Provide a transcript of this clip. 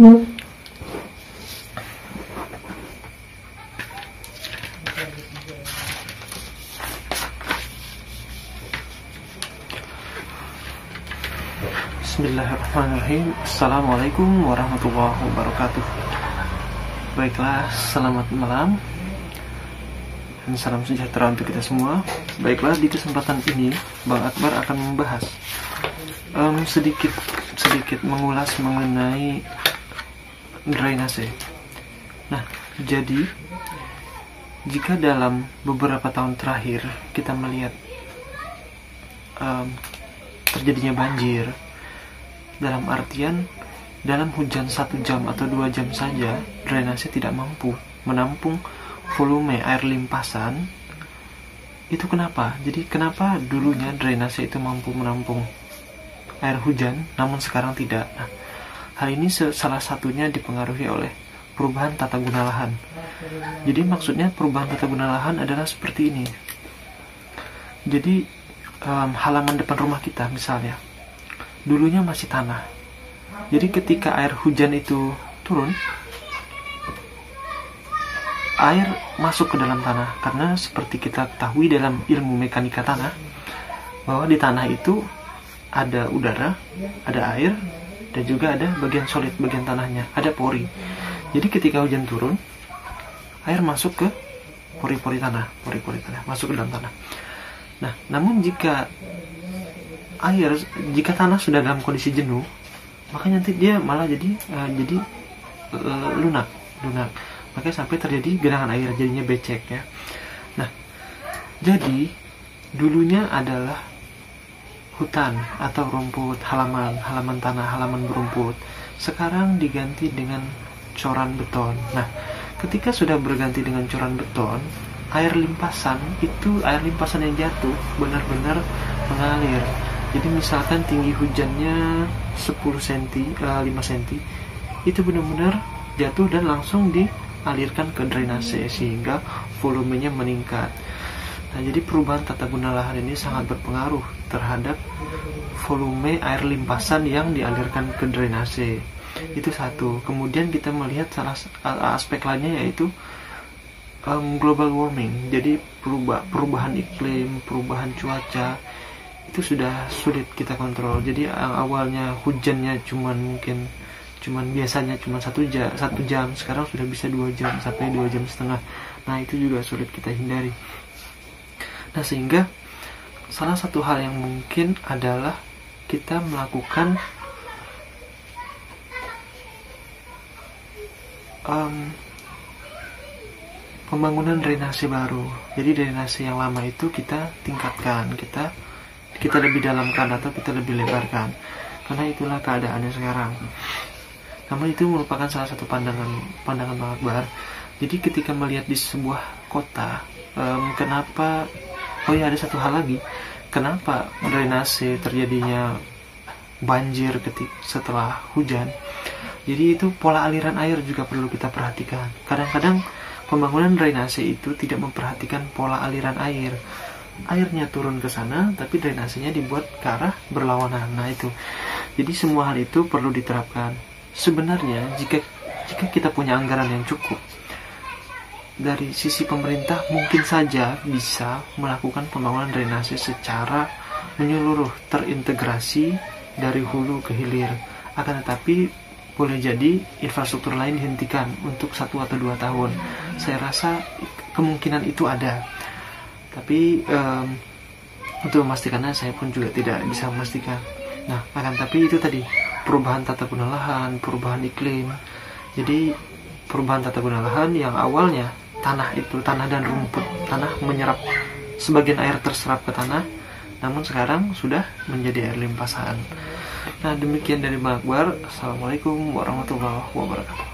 Bismillahirrahmanirrahim. Assalamualaikum warahmatullahi wabarakatuh. Baiklah, selamat malam dan salam sejahtera untuk kita semua. Baiklah, di kesempatan ini Bang Akbar akan membahas sedikit mengulas mengenai drainase. Nah, jadi jika dalam beberapa tahun terakhir kita melihat terjadinya banjir, dalam artian dalam hujan 1 jam atau 2 jam saja drainase tidak mampu menampung volume air limpasan. Itu kenapa? Jadi kenapa dulunya drainase itu mampu menampung air hujan namun sekarang tidak? Nah, hal ini salah satunya dipengaruhi oleh perubahan tata guna lahan. Jadi maksudnya perubahan tata guna lahan adalah seperti ini. Jadi halaman depan rumah kita misalnya dulunya masih tanah. Jadi ketika air hujan itu turun, air masuk ke dalam tanah. Karena seperti kita ketahui dalam ilmu mekanika tanah, bahwa di tanah itu ada udara, ada air, dan juga ada bagian solid, bagian tanahnya, ada pori. Jadi ketika hujan turun, air masuk ke pori-pori tanah, masuk ke dalam tanah. Nah, namun jika tanah sudah dalam kondisi jenuh, maka nanti dia malah jadi lunak. Makanya sampai terjadi genangan air, jadinya becek ya. Nah, jadi dulunya adalah hutan atau rumput, halaman tanah, halaman berumput. Sekarang diganti dengan coran beton. Nah, ketika sudah berganti dengan coran beton, air limpasan yang jatuh benar-benar mengalir. Jadi misalkan tinggi hujannya 10 cm, 5 cm, itu benar-benar jatuh dan langsung dialirkan ke drainase sehingga volumenya meningkat. Nah, jadi perubahan tata guna lahan ini sangat berpengaruh terhadap volume air limpasan yang dialirkan ke drainase. Itu satu. Kemudian kita melihat salah aspek lainnya yaitu global warming. Jadi perubahan iklim, perubahan cuaca itu sudah sulit kita kontrol. Jadi awalnya hujannya biasanya cuma 1 jam, sekarang sudah bisa 2 jam sampai 2 jam setengah. Nah, itu juga sulit kita hindari. Nah, sehingga salah satu hal yang mungkin adalah kita melakukan pembangunan drainase baru. Jadi drainase yang lama itu kita tingkatkan, kita lebih dalamkan atau kita lebih lebarkan, karena itulah keadaannya sekarang. Namun itu merupakan salah satu pandangan Bang Akbar. Jadi ketika melihat di sebuah kota, ada satu hal lagi, kenapa drainase terjadinya banjir setelah hujan. Jadi itu pola aliran air juga perlu kita perhatikan. Kadang-kadang pembangunan drainase itu tidak memperhatikan pola aliran air. Airnya turun ke sana, tapi drainasenya dibuat ke arah berlawanan. Nah, itu. Jadi semua hal itu perlu diterapkan. Sebenarnya jika kita punya anggaran yang cukup, dari sisi pemerintah mungkin saja bisa melakukan pembangunan drainase secara menyeluruh, terintegrasi dari hulu ke hilir. Akan tetapi boleh jadi infrastruktur lain dihentikan untuk 1 atau 2 tahun. Saya rasa kemungkinan itu ada. Tapi untuk memastikannya saya pun juga tidak bisa memastikan. Nah, akan tapi itu tadi perubahan tata guna lahan, perubahan iklim. Jadi perubahan tata guna lahan yang awalnya tanah dan rumput, tanah menyerap sebagian air terserap ke tanah, namun sekarang sudah menjadi air limpasan. Nah, demikian dari Bang Akbar. Assalamualaikum warahmatullahi wabarakatuh.